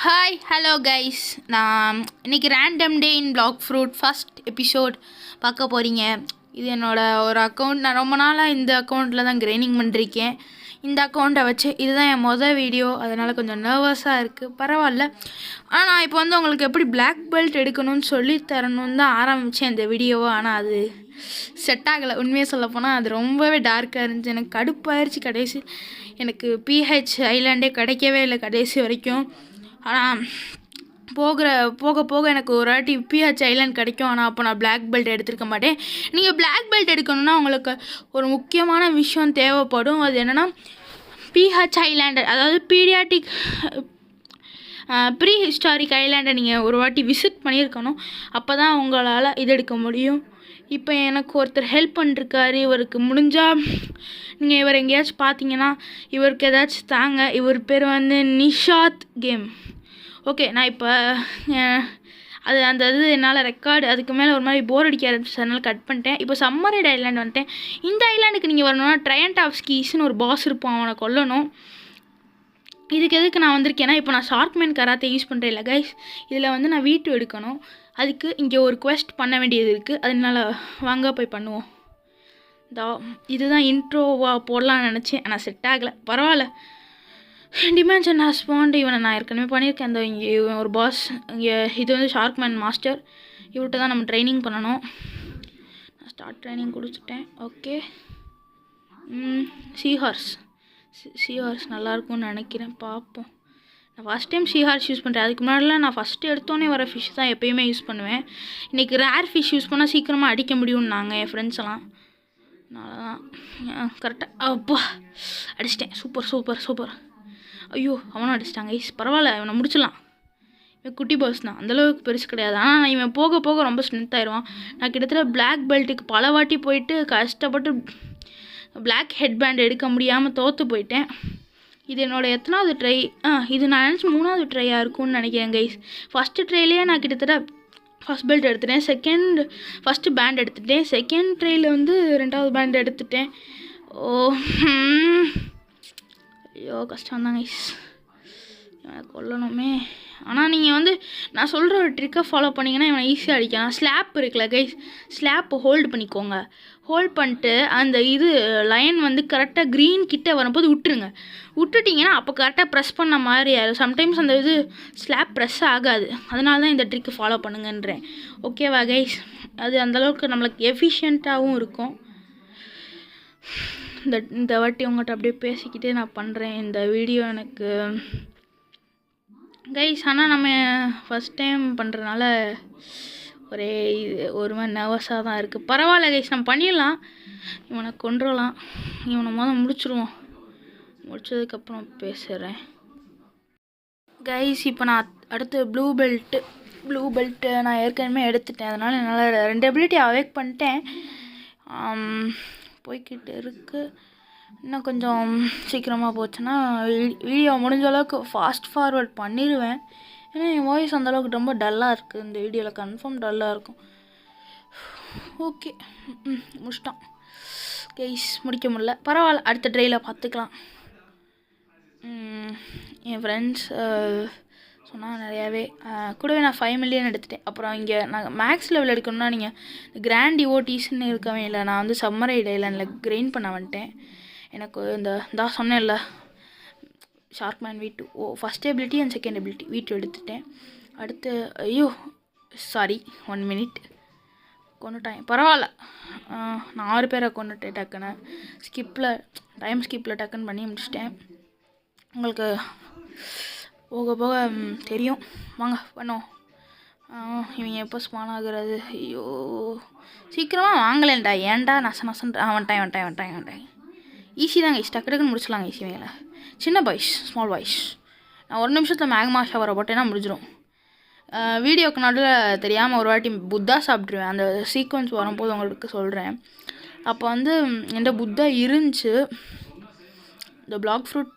Hi hello guys, நான் இன்றைக்கி random day இன் black fruit first episode பார்க்க போகிறீங்க. இது என்னோடய ஒரு அக்கௌண்ட். நான் ரொம்ப நாளாக இந்த அக்கௌண்ட்டில் தான் கிரைண்டிங் பண்ணிருக்கேன். இந்த அக்கௌண்ட்டை வச்சு இதுதான் என் மொதல் வீடியோ, அதனால் கொஞ்சம் நர்வஸாக இருக்குது. பரவாயில்ல. ஆனால் நான் இப்போ வந்து உங்களுக்கு எப்படி பிளாக் பெல்ட் எடுக்கணும்னு சொல்லி தரணும்னு தான் ஆரம்பித்தேன் இந்த வீடியோவை. ஆனால் அது செட் ஆகலை. உண்மையாக சொல்லப்போனால் அது ரொம்பவே டார்க்காக இருந்துச்சு. எனக்கு கடுப்பாயிருச்சு. கடைசி எனக்கு பிஹெச் ஐலாண்டே கிடைக்கவே இல்லை கடைசி வரைக்கும். ஆனால் போக போக எனக்கு ஒரு வாட்டி பிஹெச் ஐலாண்ட் கிடைக்கும். ஆனால் அப்போ நான் பிளாக் பெல்ட் எடுத்துருக்க மாட்டேன். நீங்கள் பிளாக் பெல்ட் எடுக்கணுன்னா உங்களுக்கு ஒரு முக்கியமான விஷயம் தேவைப்படும். அது என்னென்னா பிஹெச் ஐலாண்டு, அதாவது பீடியாட்டிக் ப்ரீ ஹிஸ்டாரிக் ஐலாண்டை நீங்கள் ஒரு வாட்டி விசிட் பண்ணியிருக்கணும். அப்போ தான் உங்களால் இது எடுக்க முடியும். இப்போ எனக்கு ஒருத்தர் ஹெல்ப் பண்ணிருக்காரு. இவருக்கு முடிஞ்சால் நீங்கள் இவர் எங்கேயாச்சும் பார்த்தீங்கன்னா இவருக்கு ஏதாச்சும் தாங்க. இவர் பேர் வந்து நிஷாத் கேம். ஓகே, நான் இப்போ அந்த இது என்னால் ரெக்கார்டு அதுக்கு மேலே ஒரு மாதிரி போர் அடிக்க ஆரம்பிச்சு, அதனால் கட் பண்ணிட்டேன். இப்போ சம்மரைட் ஐலாண்ட் வந்துட்டேன். இந்த ஐலாண்டுக்கு நீங்கள் வரணும்னா ட்ரையண்ட் ஆஃப் ஸ்கீஸ்னு ஒரு பாஸ் இருப்பான், அவனை கொல்லணும். இதுக்கு எதுக்கு நான் வந்திருக்கேன்னா, இப்போ நான் ஷார்க்மேன் கராத்தே யூஸ் பண்ணுறேன் இல்லை கைஸ். இதில் வந்து நான் வீட்டு எடுக்கணும். அதுக்கு இங்கே ஒரு குவெஸ்ட் பண்ண வேண்டியது இருக்குது. அதனால வாங்க போய் பண்ணுவோம். இதுதான் இன்ட்ரோவாக போடலான்னு நினச்சேன், ஆனால் செட் ஆகலை. பரவாயில்ல. டிமென்ஷன் ஹஸ்பாண்ட் இவனை நான் ஏற்கனவே பண்ணியிருக்கேன். அந்த இங்கே இவன் ஒரு பாஸ். இங்கே இது வந்து ஷார்க்மேன் மாஸ்டர். இவர்கிட்ட தான் நம்ம ட்ரைனிங் பண்ணணும். நான் ஸ்டார்ட் ட்ரைனிங் கொடுத்துட்டேன். ஓகே, சீஹார்ஸ் நல்லாயிருக்கும்னு நினைக்கிறேன். பார்ப்போம். நான் ஃபஸ்ட் டைம் சீஹார்ஸ் யூஸ் பண்ணுறேன். அதுக்கு முன்னாடிலாம் நான் ஃபஸ்ட்டு எடுத்தோன்னே வர ஃபிஷ் தான் எப்போயுமே யூஸ் பண்ணுவேன். இன்றைக்கி ரேர் ஃபிஷ் யூஸ் பண்ணால் சீக்கிரமாக அடிக்க முடியும்னாங்க என் ஃப்ரெண்ட்ஸ் எல்லாம். அதனால தான் கரெக்டாக அப்பா அடிச்சிட்டேன். சூப்பர். ஐயோ, அவனும் அடிச்சிட்டாங்க. பரவாயில்ல, இவனை முடிச்சிடலாம். இவன் குட்டி பாஸ் தான், அந்தளவுக்கு பெருசு கிடையாது. ஆனால் இவன் போக போக ரொம்ப ஸ்ட்ரென்த் ஆயிடுவான். நான் கிட்டத்தட்ட பிளாக் பெல்ட்டுக்கு பல வாட்டி போயிட்டு கஷ்டப்பட்டு பிளாக் ஹெட் பேண்ட் எடுக்க முடியாமல் தோற்று போயிட்டேன். இது என்னோடய எத்தனாவது ட்ரை? இது நான் நினச்சி 3வது ட்ரையாக இருக்கும்னு நினைக்கிறேன் கைஸ். ஃபஸ்ட்டு ட்ரைலேயே நான் கிட்டத்தட்ட ஃபஸ்ட் பெல்ட் எடுத்துட்டேன். ஃபஸ்ட்டு பேண்ட் எடுத்துட்டேன். செகண்ட் ட்ரையில் வந்து 2வது பேண்ட் எடுத்துட்டேன். ஐயோ, கஷ்டம் தான் கைஸ். கொல்லணுமே. ஆனால் நீங்கள் வந்து நான் சொல்கிற ஒரு ட்ரிக்கை ஃபாலோ பண்ணிங்கன்னா இவனை ஈஸியாக அடிக்கலாம். ஸ்லாப் இருக்குல்ல கைஸ், ஸ்லாப்பை ஹோல்டு பண்ணிக்கோங்க. ஹோல்ட் பண்ணிட்டு அந்த இது லைன் வந்து கரெக்டாக க்ரீன் கிட்டே வரும்போது விட்டுட்டிங்கன்னா அப்போ கரெக்டாக ப்ரெஸ் பண்ண மாதிரி ஆயிடும். சம்டைம்ஸ் அந்த இது ஸ்லாப் ப்ரெஸ் ஆகாது. அதனால தான் இந்த ட்ரிக்கு ஃபாலோ பண்ணுங்கன்றேன். ஓகேவா கைஸ்? அது அந்தளவுக்கு நம்மளுக்கு எஃபிஷியண்ட்டாகவும் இருக்கும். இந்த வாட்டி உங்கள்கிட்ட அப்படியே பேசிக்கிட்டே நான் பண்ணுறேன் இந்த வீடியோ எனக்கு கைஸ். ஆனால் நம்ம ஃபஸ்ட் டைம் பண்ணுறதுனால ஒரு மாதிரி நர்வஸாக தான் இருக்குது. பரவாயில்ல கைஸ், நம்ம பண்ணிடலாம். இவனை கொண்டுடலாம். இவனை முடிச்சிடுவோம். முடிச்சதுக்கப்புறம் பேசுகிறேன் கைஸ். இப்போ நான் அடுத்து ப்ளூ பெல்ட்டு நான் ஏற்கனவே எடுத்துட்டேன். அதனால் என்னால் 2 எபிலிட்டி அவேக் பண்ணிட்டேன். போய்கிட்டு இருக்குது. இன்னும் கொஞ்சம் சீக்கிரமாக போச்சுன்னா வீடியோ முடிஞ்ச அளவுக்கு ஃபாஸ்ட் ஃபார்வர்ட் பண்ணிடுவேன். ஏன்னா என் வாய்ஸ் அந்தளவுக்கு ரொம்ப டல்லாக இருக்குது. இந்த வீடியோவில் கன்ஃபார்ம் டல்லாக இருக்கும். ஓகே, முடிச்சிட்டோம் கைஸ். முடிக்க முடியல, பரவாயில்ல. அடுத்த ட்ரையில் பார்த்துக்கலாம். என் ஃப்ரெண்ட்ஸ் சொன்னால் நிறையாவே கூடவே நான் 5 மில்லியன் எடுத்துட்டேன். அப்புறம் இங்கே நாங்கள் மேக்ஸ் லெவல் எடுக்கணும்னா நீங்கள் கிராண்ட் டிவோட்டீஸ்ன்னு இருக்கவே இல்லை. நான் வந்து சம்மரைட் ஐலாண்டில் கிரைண்ட் பண்ண வந்துட்டேன். எனக்கு இந்த சொன்னேன்ல ஷார்க்மேன் வீட்டு first ability and second ability வீட்டு எடுத்துட்டேன். அடுத்து ஐயோ சாரி 1 மினிட் கொண்டுட்டேன். பரவாயில்ல, நான் 6 பேரை கொண்டுட்டேன். டக்குன்னு டைம் ஸ்கிப்பில் டக்குன்னு பண்ணி முடிச்சிட்டேன். உங்களுக்கு போக போக தெரியும். வாங்க பண்ணுவோம். இவங்க எப்போ ஸ்பான் ஆகுறது? ஐயோ, சீக்கிரமாக வாங்கலேன்டா. ஏன்டா நசன்ற வந்துட்டேன். ஈஸி தாங்க, டக்குன்னு முடிச்சிடலாங்க ஈஸி. வேலை சின்ன பாய்ஸ், ஸ்மால் பாய்ஸ். நான் 1 நிமிஷத்தில் மேக்மா ஷவரை போட்டேன்னா முடிஞ்சிடும். வீடியோக்கு நடுவில் தெரியாமல் ஒரு வாட்டி புத்தா சாப்பிட்ருவேன். அந்த சீக்வன்ஸ் வரும்போது உங்களுக்கு சொல்கிறேன். அப்போ வந்து என்கிட்ட புத்தா இருந்துச்சு. இந்த பிளாக் ஃப்ரூட்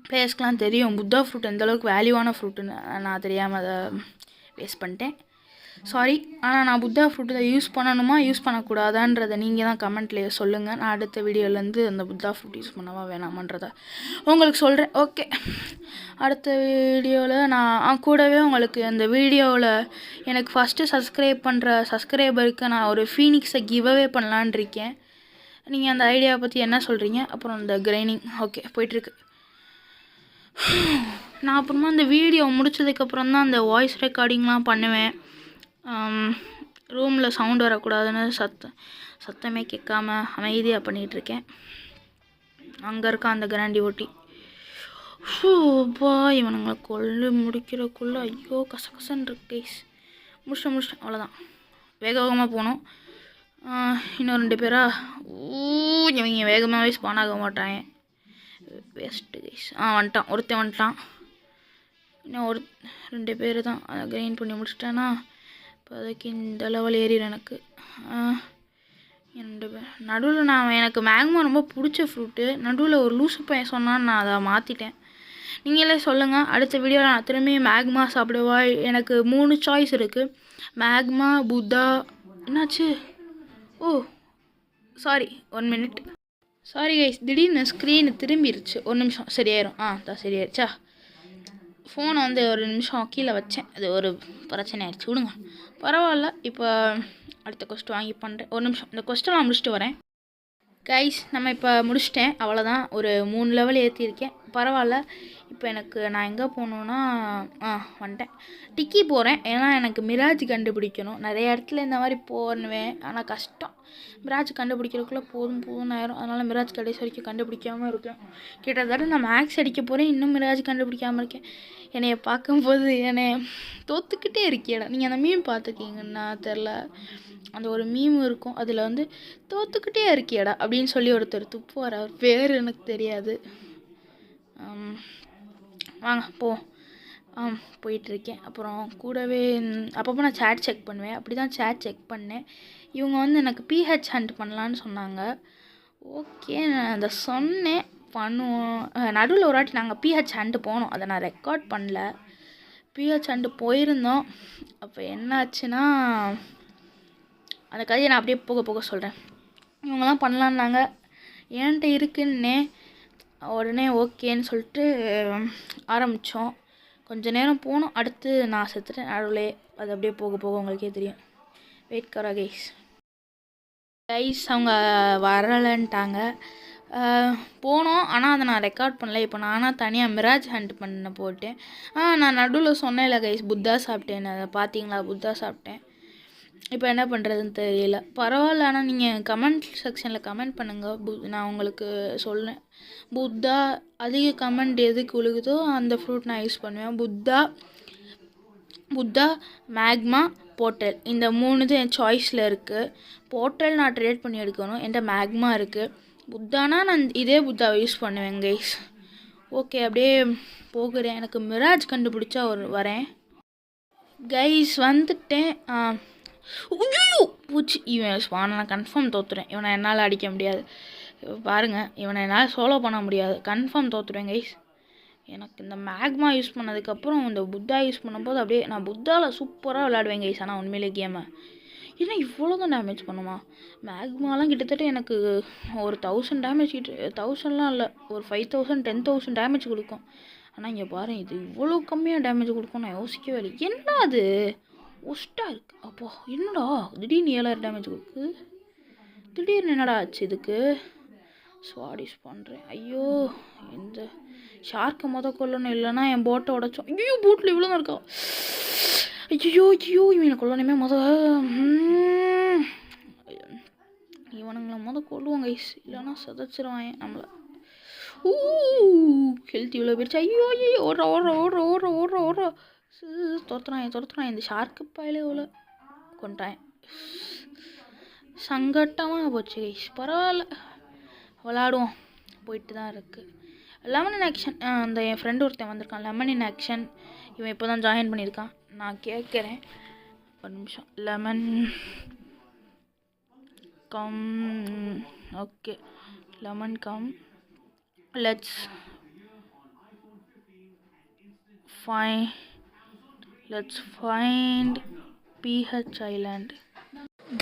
பிளேயர்ஸ்க்கெலாம் தெரியும் புத்தா ஃப்ரூட் எந்தளவுக்கு வேல்யூவான ஃப்ரூட்டுன்னு. நான் தெரியாமல் அதை வேஸ்ட் பண்ணிட்டேன். சாரி. ஆனால் நான் புத்தா ஃப்ரூட் தான் யூஸ் பண்ணணுமா யூஸ் பண்ணக்கூடாதான்றதை நீங்கள் தான் கமெண்ட்லேயே சொல்லுங்கள். நான் அடுத்த வீடியோலேருந்து அந்த புத்தா ஃப்ரூட் யூஸ் பண்ணவா வேணாமான்றதை உங்களுக்கு சொல்கிறேன். ஓகே, அடுத்த வீடியோவில் நான் கூடவே உங்களுக்கு அந்த வீடியோவில் எனக்கு ஃபஸ்ட்டு சப்ஸ்கிரைப் பண்ணுற சப்ஸ்கிரைபருக்கு நான் ஒரு ஃபீனிக்ஸை கிவ்அவே பண்ணலான் இருக்கேன். நீங்கள் அந்த ஐடியாவை பற்றி என்ன சொல்கிறீங்க? அப்புறம் இந்த கிரைனிங் ஓகே போயிட்டுருக்கு. நான் அப்புறமா அந்த வீடியோ முடித்ததுக்கப்புறம் தான் அந்த வாய்ஸ் ரெக்கார்டிங்லாம் பண்ணுவேன். ரூமில் சவுண்ட் வரக்கூடாதுன்னு சத்தமே கேட்காம அமைதியாக பண்ணிகிட்ருக்கேன். அங்கே இருக்க அந்த கிராண்டி ஓட்டி பா இவனுங்களை கொல்லு முடிக்கிறக்குள்ளே ஐயோ கசகசன்னு இருக்கு கைஸ். முடிச்சிட்டேன் அவ்வளோதான். வேக வேகமாக போகணும். இன்னும் 2 பேரா இவங்க வேகமாகவே ஸ்பான் ஆக மாட்டாங்க. Waste guys. வந்துட்டான் ஒருத்தன் வந்துட்டான். இன்னும் 2 பேர் தான். அதை கிரைண்ட் பண்ணி முடிச்சிட்டேன்னா இப்போதைக்கு இந்த லெவல் ஏறிடும் எனக்கு. 2 பேர் நடுவில் நான் எனக்கு மேக்மா ரொம்ப பிடிச்ச ஃப்ரூட்டு. நடுவில் ஒரு லூசு பையன் சொன்னான்னு நான் அதை மாற்றிட்டேன். நீங்களே சொல்லுங்கள். அடுத்த வீடியோவில் நான் திரும்பி மேக்மா சாப்பிடுவா? எனக்கு 3 சாய்ஸ் இருக்குது. மேக்மா, புத்தா, என்னாச்சு? ஓ சாரி 1 மினிட். சாரி கைஸ், திடீர்னு ஸ்க்ரீனு திரும்பிடுச்சு. 1 நிமிஷம் சரியாயிரும். தான் சரியாயிருச்சா? ஃபோனை வந்து ஒரு நிமிஷம் கீழே வச்சேன். அது ஒரு பிரச்சனை ஆயிடுச்சு, விடுங்க பரவாயில்ல. இப்போ அடுத்த கொஸ்ட் வாங்கி பண்ணுறேன். 1 நிமிஷம் இந்த கொஸ்ட்டெல்லாம் முடிச்சுட்டு வரேன். கைஸ் நம்ம இப்போ முடிச்சிட்டேன். அவ்வளோதான். ஒரு 3 லெவல் ஏற்றிருக்கேன். பரவாயில்ல. இப்போ எனக்கு நான் எங்கே போகணுன்னா வந்துட்டேன். டிக்கி போகிறேன். ஏன்னா எனக்கு மிராஜ் கண்டுபிடிக்கணும். நிறைய இடத்துல இந்த மாதிரி போடுவேன், ஆனால் கஷ்டம். மிராஜ் கண்டுபிடிக்கிறதுக்குள்ளே போதும் ஆயிரும். அதனால் மிராஜ் கடைசி வரைக்கும் கண்டுபிடிக்காமல் இருக்கேன். கிட்டத்தட்ட நான் மேக்ஸ் அடிக்க போகிறேன், இன்னும் மிராஜ் கண்டுபிடிக்காமல் இருக்கேன். என்னைய பார்க்கும்போது என்னை தோற்றுக்கிட்டே இருக்கேடா. நீங்கள் அந்த மீம் பார்த்துருக்கீங்கன்னா தெரில, அந்த ஒரு மீம் இருக்கும். அதில் வந்து தோற்றுக்கிட்டே இருக்கியடா அப்படின்னு சொல்லி ஒருத்தர் துப்புவார். அவர் பேர் எனக்கு தெரியாது. வாங்க போயிட்டுருக்கேன். அப்புறம் கூடவே அப்பப்போ நான் சேட் செக் பண்ணுவேன். அப்படி தான் சேட் செக் பண்ணேன். இவங்க வந்து எனக்கு பிஹெச் ஹண்ட் பண்ணலான்னு சொன்னாங்க. ஓகே நான் அதை சொன்னேன், பண்ணுவோம். நடுவில் ஒரு வாட்டி நாங்கள் பிஹெச் ஹண்டு போனோம். அதை நான் ரெக்கார்ட் பண்ணல. பிஹெச் ஹண்டு போயிருந்தோம். அப்போ என்னாச்சுன்னா அந்த கதையை நான் அப்படியே போக சொல்கிறேன். இவங்கெல்லாம் பண்ணலான்னாங்க. என்கிட்ட இருக்குன்னே உடனே ஓகேன்னு சொல்லிட்டு ஆரம்பித்தோம். கொஞ்சம் நேரம் போனோம். அடுத்து நான் செத்துட்டேன் நடுவில். அது அப்படியே போக உங்களுக்கே தெரியும். வெயிட் கரா கைஸ். அவங்க வரலைன்ட்டாங்க. போனோம், ஆனால் அதை நான் ரெக்கார்ட் பண்ணல. இப்போ நானாக தனியாக மிராஜ் ஹண்ட் பண்ண போட்டேன். நான் நடுவில் சொன்னேன்ல கைஸ், புத்தா சாப்பிட்டேன். அதை பார்த்தீங்களா? புத்தா சாப்பிட்டேன். இப்போ என்ன பண்ணுறதுன்னு தெரியல. பரவாயில்ல, ஆனால் நீங்கள் கமெண்ட் செக்ஷனில் கமெண்ட் பண்ணுங்கள். நான் உங்களுக்கு சொல்லேன். புத்தா அதிக கமெண்ட் எதுக்கு விழுகுதோ அந்த ஃப்ரூட் நான் யூஸ் பண்ணுவேன். புத்தா, மேக்மா, போர்ட்டல், இந்த 3 தான் என் சாய்ஸில் இருக்குது. போர்ட்டல் நான் ட்ரேட் பண்ணி எடுக்கணும். என்கிட்ட மேக்மா இருக்குது. புத்தானா நான் இதே புத்தாவை யூஸ் பண்ணுவேன் கைஸ். ஓகே அப்படியே போகிறேன். எனக்கு மிராஜ் கண்டுபிடிச்சா வரேன் கைஸ். வந்துட்டேன். பூச்சி. இவன் ஸ்பானை நான் கன்ஃபார்ம் தோற்றுறேன். இவனை என்னால் அடிக்க முடியாது. பாருங்கள், இவனை என்னால் சோலோ பண்ண முடியாது. கன்ஃபார்ம் தோற்றுறேன் கைஸ். எனக்கு இந்த மேக்மா யூஸ் பண்ணதுக்கப்புறம் இந்த புத்தா யூஸ் பண்ணும்போது அப்படியே நான் புத்தாவில் சூப்பராக விளையாடுவேன் கைஸ். ஆனால் உண்மையிலே கேமை ஏன்னா இவ்வளோ தான் டேமேஜ் பண்ணுமா? மேக்மாலாம் கிட்டத்தட்ட எனக்கு ஒரு 1000 டேமேஜ் 1000லாம் இல்லை, ஒரு 5000 10,000 டேமேஜ் கொடுக்கும். ஆனால் இங்கே பாருங்கள், இது இவ்வளோ கம்மியாக டேமேஜ் கொடுக்கும் நான் யோசிக்கவே இல்லை. என்ன அது ஒஸ்ட்டாக இருக்குது. அப்போ என்னடா திடீர்னு 7000 டேமேஜ் கொடுக்கு? திடீர்னு என்னடா ஆச்சு இதுக்கு? ஸ்வாடிஸ் பண்ணுறேன். ஐயோ, இந்த ஷார்க்கை கொல்லணும், இல்லைன்னா என் போட்டை உடச்சோம். ஐயோ, போட்டில் இவ்வளோ தான் இருக்கா? ஐயோ இவனை கொல்லணுமே இவனுங்களை கொல்லுவாங்க கைஸ், இல்லைன்னா சதைச்சிருவாங்க நம்மளை. ஹெல்த் இவ்வளோ போயிடுச்சு. ஐயோ ஓடுற துரத்துறான். இந்த ஷார்க்கு பாயிலே இவ்வளோ கொண்டான். சங்கட்டமாக போச்சு கைஸ். பரவாயில்ல, விளாடுவோம். போயிட்டு தான் இருக்குது. Lemon in action. அந்த என் ஃப்ரெண்டு ஒருத்தன் வந்திருக்கான், லெமன் இன் ஆக்ஷன். இவன் இப்போ தான் ஜாயின் பண்ணியிருக்கான். நான் கேட்குறேன், ஒரு நிமிஷம். Lemon come. Okay, lemon come. Let's find PH island.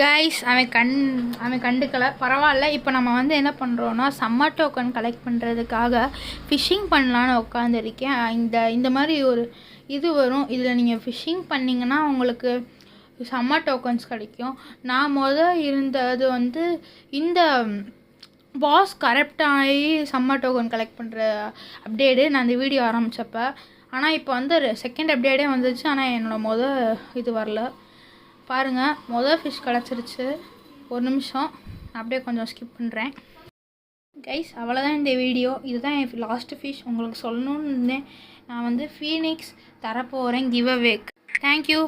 Guys அவன் கண்டுக்கலை, பரவாயில்ல. இப்போ நம்ம வந்து என்ன பண்ணுறோன்னா சம்மர் டோக்கன் கலெக்ட் பண்ணுறதுக்காக ஃபிஷ்ஷிங் பண்ணலான்னு உட்காந்துருக்கேன். இந்த மாதிரி ஒரு இது வரும். இதில் நீங்கள் ஃபிஷ்ஷிங் பண்ணிங்கன்னா உங்களுக்கு சம்மர் டோக்கன்ஸ் கிடைக்கும். நான் இருந்தது வந்து இந்த பாஸ் கரெக்டாகி சம்மர் டோக்கன் கலெக்ட் பண்ணுற அப்டேட்டு நான் இந்த வீடியோ ஆரம்பித்தப்போ. ஆனால் இப்போ வந்து செகண்ட் அப்டேட்டே வந்துச்சு. ஆனால் என்னோடய இது வரல. பாருங்கள், ஃபிஷ் கிடச்சிருச்சு. ஒரு நிமிஷம் நான் அப்படியே கொஞ்சம் ஸ்கிப் பண்ணுறேன். கைஸ், அவ்வளோதான் இந்த வீடியோ. இதுதான் என் லாஸ்ட்டு ஃபிஷ். உங்களுக்கு சொல்லணுன்னு இருந்தேன். நான் வந்து ஃபீனிக்ஸ் தரப்போகிறேன் கிவ் அவேக்கு. தேங்க்யூ.